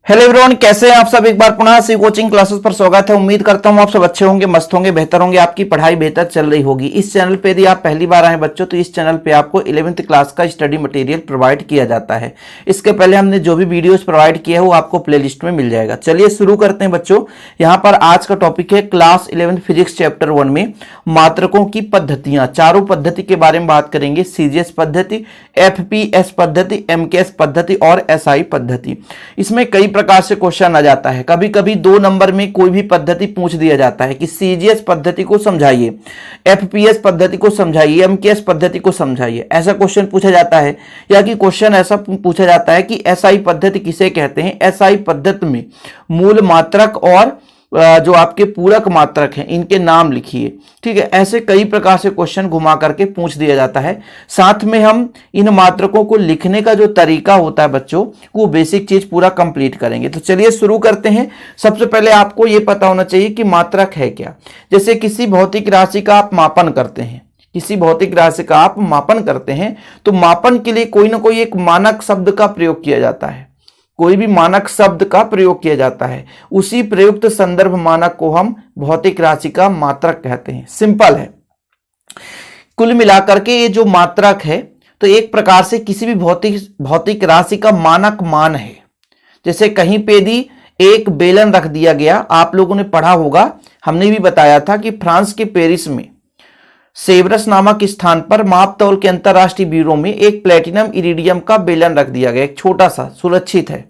Hello everyone, कैसे हैं आप सब। एक बार पुनः सी कोचिंग क्लासेस पर स्वागत है। उम्मीद करता हूं आप सब अच्छे होंगे, मस्त होंगे, बेहतर होंगे, आपकी पढ़ाई बेहतर चल रही होगी। इस चैनल पे यदि आप पहली बार आए बच्चों तो इस चैनल पे आपको 11वीं क्लास का स्टडी मटेरियल प्रोवाइड किया जाता है। इसके पहले हमने जो भी वीडियोस प्रोवाइड किया है वो आपको प्लेलिस्ट में मिल जाएगा। चलिए शुरू करते हैं बच्चों। यहाँ पर आज का टॉपिक है क्लास 11 फिजिक्स चैप्टर 1 में मात्रकों की पद्धतियां। चारों पद्धति के बारे में बात करेंगे। सीजीएस पद्धति, एफपीएस पद्धति, एमकेएस पद्धति और एसआई पद्धति। इसमें कई प्रकार से क्वेश्चन आ जाता है। कभी कभी 2 नंबर में कोई भी पद्धति पूछ दिया जाता है कि सीजीएस पद्धति को समझाइए, एफपीएस पद्धति को समझाइए, एमकेएस पद्धति को समझाइए, ऐसा क्वेश्चन पूछा जाता है। या कि क्वेश्चन ऐसा पूछा जाता है कि एसआई पद्धति किसे कहते हैं। एसआई पद्धति में मूल मात्रक और जो आपके पूरक मात्रक हैं इनके नाम लिखिए। ठीक है, ऐसे कई प्रकार से क्वेश्चन घुमा करके पूछ दिया जाता है। साथ में हम इन मात्रकों को लिखने का जो तरीका होता है बच्चों, वो बेसिक चीज पूरा कंप्लीट करेंगे। तो चलिए शुरू करते हैं। सबसे पहले आपको ये पता होना चाहिए कि मात्रक है क्या। जैसे किसी भौतिक राशि का आप मापन करते हैं, किसी भौतिक राशि का आप मापन करते हैं तो मापन के लिए कोई ना कोई एक मानक शब्द का प्रयोग किया जाता है। कोई भी मानक शब्द का प्रयोग किया जाता है, उसी प्रयुक्त संदर्भ मानक को हम भौतिक राशि का मात्रक कहते हैं। सिंपल है। कुल मिलाकर के ये जो मात्रक है तो एक प्रकार से किसी भी भौतिक राशि का मानक मान है। जैसे कहीं पे भी एक बेलन रख दिया गया, आप लोगों ने पढ़ा होगा, हमने भी बताया था कि फ्रांस के पेरिस में सेवरस नामक स्थान पर माप तौल के अंतरराष्ट्रीय ब्यूरो में एक प्लेटिनम इरिडियम का बेलन रख दिया गया, एक छोटा सा, सुरक्षित है।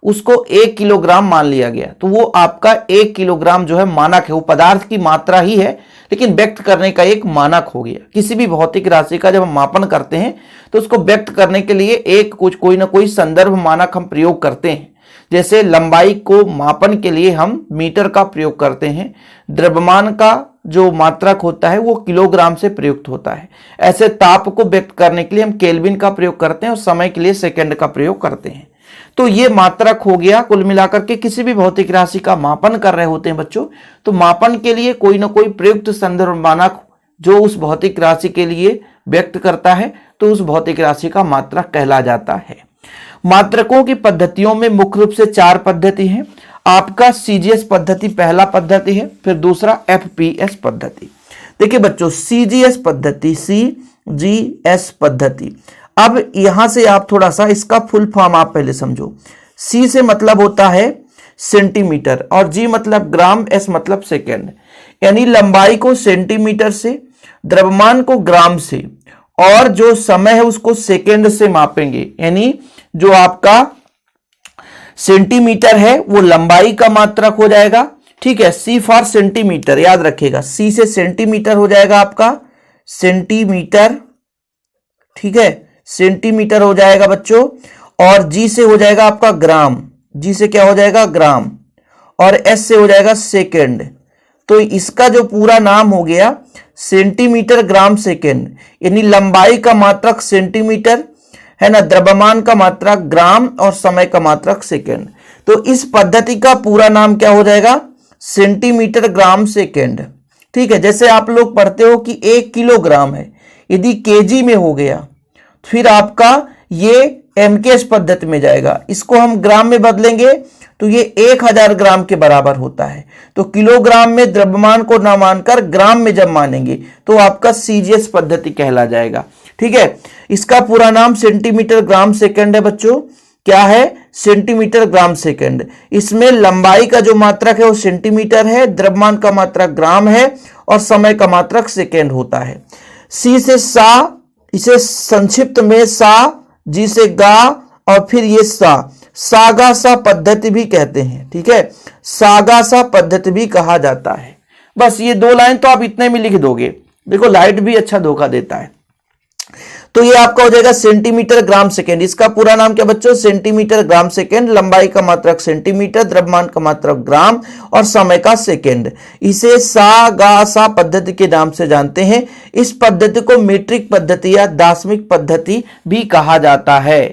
उसको 1 किलोग्राम मान लिया गया। तो वो आपका 1 किलोग्राम जो है मानक है, वो पदार्थ की मात्रा ही है लेकिन व्यक्त करने का एक मानक हो गया। किसी भी भौतिक राशि का जब हम मापन करते हैं तो उसको व्यक्त करने के लिए एक कोई ना कोई संदर्भ मानक हम प्रयोग करते हैं। जैसे लंबाई को मापन के लिए हम मीटर का प्रयोग करते हैं, द्रव्यमान का जो मात्रक होता है वो किलोग्राम से प्रयुक्त होता है। ऐसे ताप को व्यक्त करने के लिए हम केल्विन का प्रयोग करते हैं और समय के लिए सेकंड का प्रयोग करते हैं। तो ये मात्रक हो गया। कुल मिलाकर के किसी भी भौतिक राशि का मापन कर रहे होते हैं बच्चों, तो मापन के लिए कोई ना कोई प्रयुक्त संदर्भ मानक जो उस भौतिक राशि के लिए व्यक्त करता है तो उस भौतिक राशि का मात्रक कहला जाता है। मात्रकों की पद्धतियों में मुख्य रूप से 4 पद्धति हैं। आपका सीजीएस पद्धति पहला पद्धति है, फिर दूसरा एफपीएस पद्धति। देखिए बच्चों, सीजीएस पद्धति, सीजीएस पद्धति। अब यहां से आप थोड़ा सा इसका फुल फॉर्म आप पहले समझो। सी से मतलब होता है सेंटीमीटर और जी मतलब ग्राम, एस मतलब सेकेंड। यानी लंबाई को सेंटीमीटर से, द्रव्यमान को ग्राम से और जो समय है उसको सेकेंड से मापेंगे। यानी जो आपका सेंटीमीटर है वो लंबाई का मात्रक हो जाएगा। ठीक है, सी फॉर सेंटीमीटर, याद रखिएगा। सी से सेंटीमीटर हो जाएगा आपका सेंटीमीटर। ठीक है, सेंटीमीटर हो जाएगा बच्चों। और जी से हो जाएगा आपका ग्राम, जी से क्या हो जाएगा ग्राम, और एस से हो जाएगा सेकेंड। तो इसका जो पूरा नाम हो गया सेंटीमीटर ग्राम सेकेंड। यानी लंबाई का मात्रक सेंटीमीटर है ना, द्रव्यमान का मात्रक ग्राम और समय का मात्रक सेकेंड। तो इस पद्धति का पूरा नाम क्या हो जाएगा, सेंटीमीटर ग्राम सेकेंड। ठीक है, जैसे आप लोग पढ़ते हो कि 1 किलोग्राम है, यदि केजी में हो गया फिर आपका ये एमकेएस पद्धति में जाएगा। इसको हम ग्राम में बदलेंगे तो ये 1000 ग्राम के बराबर होता है। तो किलोग्राम में द्रव्यमान को ना मानकर ग्राम में जब मानेंगे तो आपका सीजीएस पद्धति कहला जाएगा। ठीक है, इसका पूरा नाम सेंटीमीटर ग्राम सेकंड है बच्चों। क्या है, सेंटीमीटर ग्राम सेकंड। इसमें लंबाई का जो मात्रक है वो सेंटीमीटर है, द्रव्यमान का मात्रक ग्राम है और समय का मात्रक सेकंड होता है। सी से सा, इसे संक्षिप्त में सा, जी से गा और फिर ये सागासा पद्धति भी कहते हैं। ठीक है, सागासा पद्धति भी कहा जाता है। बस ये 2 लाइन तो आप इतने में लिख दोगे। देखो लाइट भी अच्छा धोखा देता है। तो ये आपका हो जाएगा सेंटीमीटर ग्राम सेकेंड। इसका पूरा नाम क्या बच्चों, सेंटीमीटर ग्राम सेकेंड। लंबाई का मात्रक सेंटीमीटर, द्रव्यमान का मात्रक ग्राम और समय का सेकेंड। इसे सागासा पद्धति के नाम से जानते हैं। इस पद्धति को मीट्रिक पद्धति या दाशमिक पद्धति भी कहा जाता है।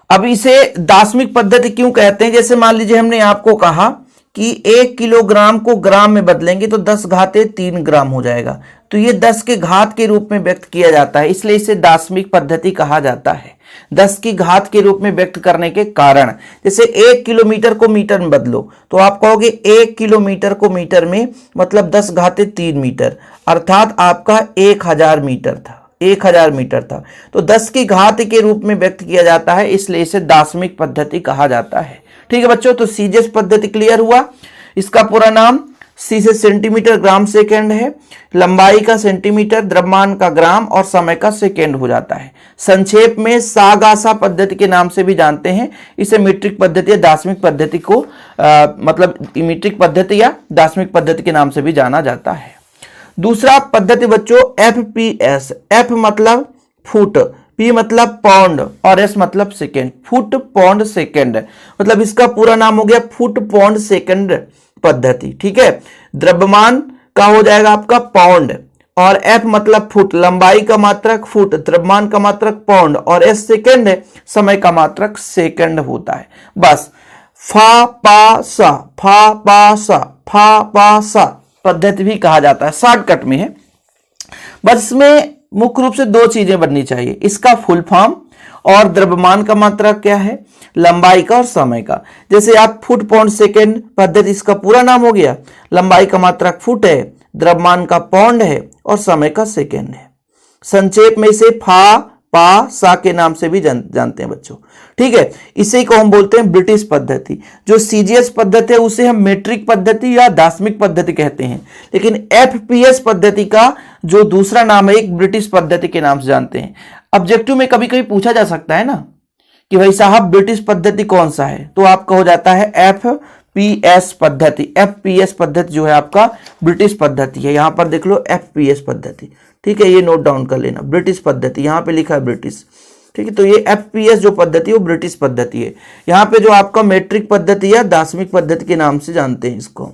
अब इसे दाशमिक पद्धति क्यों कहते हैं, जैसे मान लीजिए हमने आपको कहा कि 1 किलोग्राम को ग्राम में बदलेंगे तो 10 घाते 3 ग्राम हो जाएगा। तो ये 10 के घात के रूप में व्यक्त किया जाता है, इसलिए इसे दाशमिक पद्धति कहा जाता है। 10 की घात के रूप में व्यक्त करने के कारण, जैसे 1 किलोमीटर को मीटर में बदलो तो आप कहोगे 1 किलोमीटर को मीटर में मतलब 10 घाते 3 मीटर, अर्थात आपका 1000 मीटर था, 1000 मीटर था। तो 10 की घात के रूप में व्यक्त किया जाता है, इसलिए इसे दाशमिक पद्धति कहा जाता है। ठीक है बच्चों, तो सीजीएस पद्धति क्लियर हुआ। इसका पूरा नाम सी से सेंटीमीटर ग्राम सेकेंड है, लंबाई का सेंटीमीटर, द्रव्यमान का ग्राम और समय का सेकेंड हो जाता है। संक्षेप में सागासा पद्धति के नाम से भी जानते हैं। इसे मीट्रिक पद्धति या दाशमिक पद्धति को मतलब मीट्रिक पद्धति या दाशमिक पद्धति के नाम से भी जाना जाता है। दूसरा पद्धति बच्चों एफपीएस। एफ मतलब फुट, पी मतलब पाउंड और एस मतलब सेकेंड। फुट पाउंड सेकेंड मतलब इसका पूरा नाम हो गया फुट पाउंड सेकेंड पद्धति। ठीक है, द्रव्यमान का हो जाएगा आपका पाउंड और एफ मतलब फुट, लंबाई का मात्रक फुट, द्रव्यमान का मात्रक पाउंड और एस सेकेंड है, समय का मात्रक सेकेंड होता है। बस फा पा सा, फा पा सा, फा पा सा पद्धति भी कहा जाता है, शॉर्टकट में है। बस इसमें मुख्य रूप से 2 चीजें बननी चाहिए, इसका फुल फॉर्म और द्रव्यमान का मात्रक क्या है, लंबाई का और समय का। जैसे आप फुट पाउंड सेकेंड पद्धति, इसका पूरा नाम हो गया, लंबाई का मात्रक फुट है, द्रव्यमान का पाउंड है और समय का सेकेंड है। संक्षेप में इसे फा पा सा के नाम से भी जानते हैं बच्चों। ठीक है, इसे को हम बोलते हैं ब्रिटिश पद्धति। जो सीजीएस पद्धति है उसे हम मीट्रिक पद्धति या दाशमिक पद्धति कहते हैं, लेकिन एफपीएस पद्धति का जो दूसरा नाम है एक ब्रिटिश पद्धति के नाम से जानते हैं। ऑब्जेक्टिव में कभी कभी पूछा जा सकता है ना कि भाई साहब ब्रिटिश पद्धति कौन सा है, तो आपका हो जाता है एफपीएस पद्धति। एफपीएस पद्धति जो है आपका ब्रिटिश पद्धति है। यहां पर देख लो एफपीएस पद्धति। ठीक है, ये नोट डाउन कर लेना, ब्रिटिश पद्धति यहां पे लिखा है ब्रिटिश। ठीक है, तो ये एफपीएस जो पद्धति है वो ब्रिटिश पद्धति है। यहाँ पे जो आपका मीट्रिक पद्धति या दाशमिक पद्धति के नाम से जानते हैं इसको।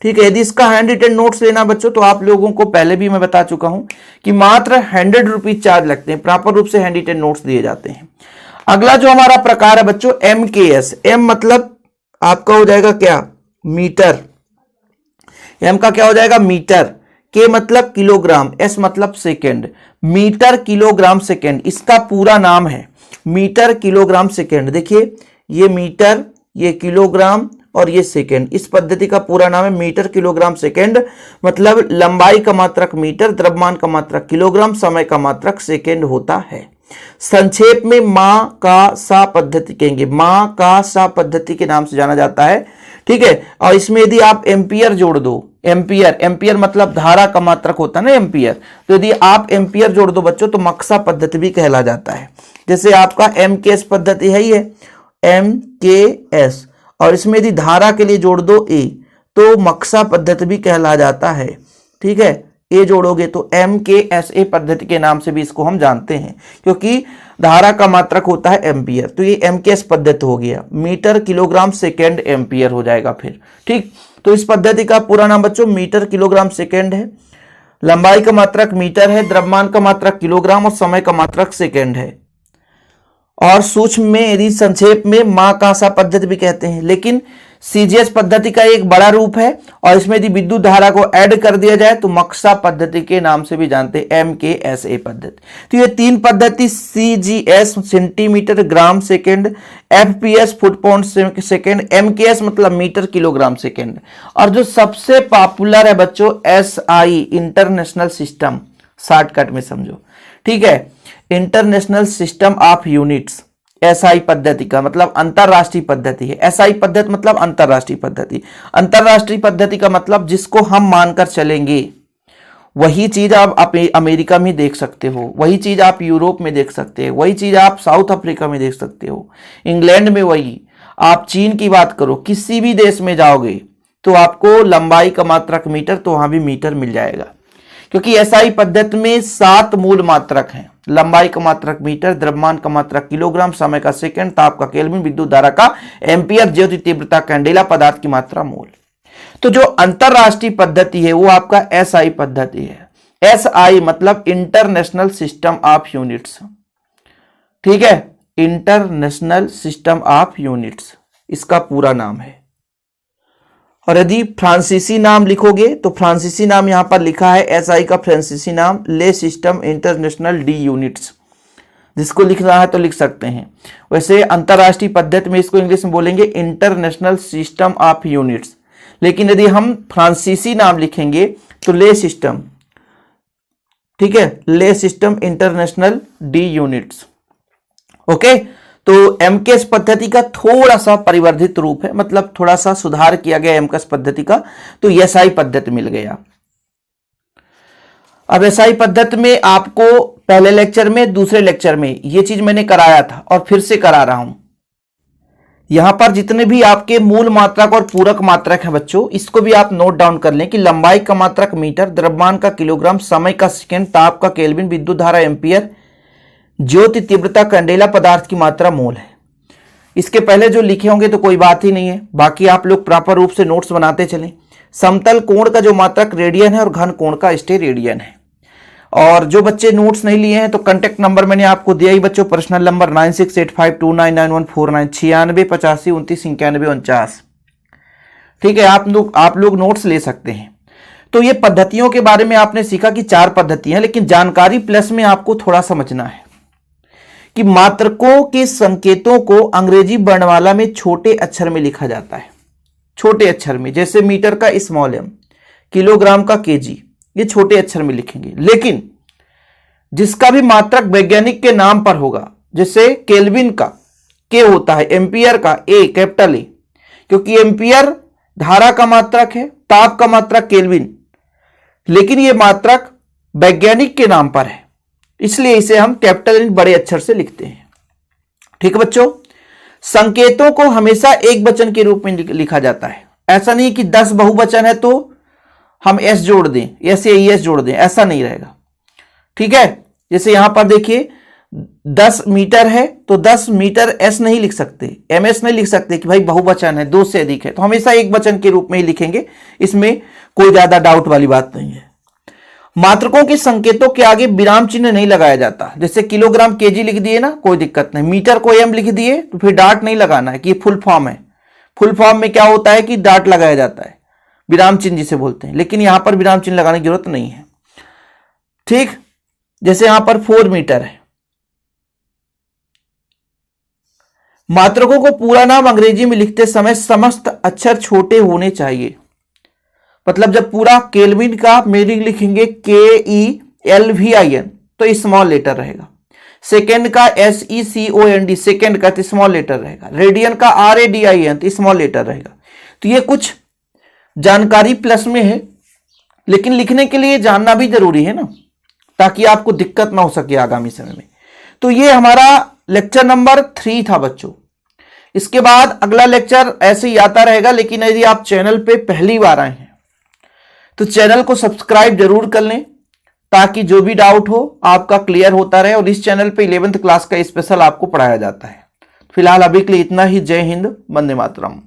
ठीक है, यदि इसका हैंड रिटन नोट्स लेना बच्चों तो आप लोगों को पहले भी मैं बता चुका हूं कि मात्र 100 रुपीज चार्ज लगते हैं, प्रॉपर रूप से हैंड रिटन नोट्स दिए जाते हैं। अगला जो हमारा प्रकार है बच्चों एमकेएस। एम मतलब आपका हो जाएगा क्या, मीटर। एम का क्या हो जाएगा, मीटर। के मतलब किलोग्राम, एस मतलब सेकेंड। मीटर किलोग्राम सेकेंड इसका पूरा नाम है, मीटर किलोग्राम सेकेंड। देखिए ये मीटर, ये किलोग्राम और ये सेकेंड, इस पद्धति का पूरा नाम है मीटर किलोग्राम सेकेंड। मतलब लंबाई का मात्रक मीटर, द्रव्यमान का मात्रक किलोग्राम, समय का मात्रक सेकेंड होता है। संक्षेप में मां का सा पद्धति कहेंगे, मां का सा पद्धति के नाम से जाना जाता है। ठीक है, और इसमें यदि आप एम्पियर जोड़ दो, एम्पियर मतलब धारा का मात्रक होता है ना एम्पियर, तो यदि आप एम्पियर जोड़ दो बच्चों तो मक्सा पद्धति भी कहला जाता है। जैसे आपका एमकेएस पद्धति है ये एमकेएस, और इसमें यदि धारा के लिए जोड़ दो ए तो मक्सा पद्धति भी कहला जाता है। ठीक है, ए जोड़ोगे तो एमकेएसए पद्धति के नाम से भी इसको हम जानते हैं, क्योंकि धारा का मात्रक होता है एम्पियर। तो ये एमकेएस पद्धति हो गया, मीटर किलोग्राम सेकेंड एम्पियर हो जाएगा फिर। ठीक, तो इस पद्धति का पूरा नाम बच्चों मीटर किलोग्राम सेकेंड है। लंबाई का मात्रक मीटर है, द्रव्यमान का मात्रक किलोग्राम और समय का मात्रक सेकेंड है। और सूक्ष्म में यदि संक्षेप में मां का सा पद्धति भी कहते हैं, लेकिन सीजीएस पद्धति का एक बड़ा रूप है और इसमें यदि विद्युत धारा को ऐड कर दिया जाए तो मक्सा पद्धति के नाम से भी जानते हैं, एमकेएसए पद्धति। तो ये 3 पद्धति CGS centimetre gram second, FPS foot pound second, MKS मतलब मीटर किलोग्राम सेकेंड, और जो सबसे पॉपुलर है बच्चों एसआई इंटरनेशनल सिस्टम, शॉर्टकट में समझो। ठीक है, international system of units, SI पद्धति का मतलब अंतरराष्ट्रीय पद्धति है। एसआई पद्धति मतलब अंतरराष्ट्रीय पद्धति। अंतरराष्ट्रीय पद्धति का मतलब जिसको हम मानकर चलेंगे वही चीज आप अमेरिका में देख सकते हो, वही चीज आप यूरोप में देख सकते हो, वही चीज आप साउथ अफ्रीका में देख सकते हो, इंग्लैंड में वही। आप चीन की बात करो, किसी भी देश में जाओगे तो आपको लंबाई का मात्रक मीटर, तो वहां भी मीटर मिल जाएगा, क्योंकि एसआई पद्धति में 7 मूल मात्रक हैं। लंबाई का मात्रक मीटर, द्रव्यमान का मात्रक किलोग्राम, समय का सेकंड, ताप का केल्विन, विद्युत धारा का एम्पियर, ज्योति तीव्रता कैंडेला, पदार्थ की मात्रा मोल। तो जो अंतरराष्ट्रीय पद्धति है वो आपका एसआई पद्धति है। एसआई मतलब इंटरनेशनल सिस्टम ऑफ यूनिट्स। ठीक है, इंटरनेशनल सिस्टम ऑफ यूनिट्स इसका पूरा नाम है। और यदि फ्रांसीसी नाम लिखोगे तो फ्रांसीसी नाम यहां पर लिखा है एसआई का फ्रांसीसी नाम ले सिस्टम इंटरनेशनल डी यूनिट्स, जिसको लिखना है तो लिख सकते हैं। वैसे अंतरराष्ट्रीय पद्धति में इसको इंग्लिश में बोलेंगे इंटरनेशनल सिस्टम ऑफ यूनिट्स, लेकिन यदि हम फ्रांसीसी नाम लिखेंगे तो ले सिस्टम, ठीक है, ले system international D units. Okay, तो एमकेएस पद्धति का थोड़ा सा परिवर्धित रूप है, मतलब थोड़ा सा सुधार किया गया एमकेएस पद्धति का, तो एसआई पद्धति मिल गया। अब एसआई पद्धति में आपको पहले लेक्चर में, दूसरे लेक्चर में ये चीज मैंने कराया था और फिर से करा रहा हूं। यहां पर जितने भी आपके मूल मात्रक और पूरक मात्रक हैं बच्चों, इसको भी आप नोट डाउन कर लें कि लंबाई का मात्रक मीटर, द्रव्यमान का किलोग्राम, समय का सेकंड, ताप का केल्विन, विद्युत धारा एम्पियर, ज्योति तीव्रता कैंडेला, पदार्थ की मात्रा मोल है। इसके पहले जो लिखे होंगे तो कोई बात ही नहीं है, बाकी आप लोग प्रॉपर रूप से नोट्स बनाते चलें। समतल कोण का जो मात्रक रेडियन है और घन कोण का स्टेरेडियन है। और जो बच्चे नोट्स नहीं लिए हैं तो कांटेक्ट नंबर मैंने आपको दिया ही बच्चों, पर्सनल नंबर 9685299149, 96 85 29 91 49। ठीक है, आप लोग नोट्स ले सकते हैं। तो ये पद्धतियों के बारे में आपने सीखा कि 4 पद्धतियां, लेकिन जानकारी प्लस में आपको थोड़ा समझना है कि मात्रकों के संकेतों को अंग्रेजी वर्णमाला में छोटे अक्षर में लिखा जाता है, छोटे अक्षर में, जैसे मीटर का स्मॉल एम, किलोग्राम का केजी, ये छोटे अक्षर में लिखेंगे। लेकिन जिसका भी मात्रक वैज्ञानिक के नाम पर होगा, जैसे केल्विन का के होता है, एम्पियर का ए, कैपिटल ए, क्योंकि एम्पियर धारा का मात्रक है, ताप का मात्रक केल्विन, लेकिन यह मात्रक वैज्ञानिक के नाम पर है, इसलिए इसे हम कैपिटल बड़े अक्षर से लिखते हैं। ठीक है बच्चों, संकेतों को हमेशा एक वचन के रूप में लिखा जाता है। ऐसा नहीं कि 10 बहुवचन है तो हम एस जोड़ दें, एस या ईएस जोड़ दें, ऐसा नहीं रहेगा। ठीक है, जैसे यहां पर देखिए 10 मीटर है तो 10 मीटर एस नहीं लिख सकते, एमएस नहीं लिख सकते कि भाई बहुवचन है, 2 से अधिक है, तो हमेशा एक वचन के रूप में ही लिखेंगे, इसमें कोई ज्यादा डाउट वाली बात नहीं है। मात्रकों के संकेतों के आगे विराम चिन्ह नहीं लगाया जाता, जैसे किलोग्राम केजी लिख दिए ना, कोई दिक्कत नहीं। मीटर को एम लिख दिए तो फिर डाट नहीं लगाना है कि फुल फॉर्म है। फुल फॉर्म में क्या होता है कि डाट लगाया जाता है, विराम चिन्ह जिसे बोलते हैं, लेकिन यहां पर विराम चिन्ह लगाने की जरूरत नहीं है। ठीक, जैसे यहां पर 4 मीटर है। मात्रकों को पूरा नाम अंग्रेजी में लिखते समय समस्त अक्षर छोटे होने चाहिए, मतलब जब पूरा केल्विन का मीनिंग लिखेंगे KELVIN तो स्मॉल लेटर रहेगा, सेकेंड का SECOND सेकेंड का तो स्मॉल लेटर रहेगा, रेडियन का RADIN तो स्मॉल लेटर रहेगा। तो ये कुछ जानकारी प्लस में है, लेकिन लिखने के लिए जानना भी जरूरी है ना, ताकि आपको दिक्कत ना हो सके आगामी समय में। तो ये हमारा लेक्चर नंबर 3 था बच्चों। इसके बाद अगला लेक्चर ऐसे ही आता रहेगा, लेकिन यदि आप चैनल पे पहली बार आए हैं तो चैनल को सब्सक्राइब जरूर कर लें, ताकि जो भी डाउट हो आपका क्लियर होता रहे। और इस चैनल पे 11th क्लास का स्पेशल आपको पढ़ाया जाता है। फिलहाल अभी के लिए इतना ही। जय हिंद, वंदे मातरम।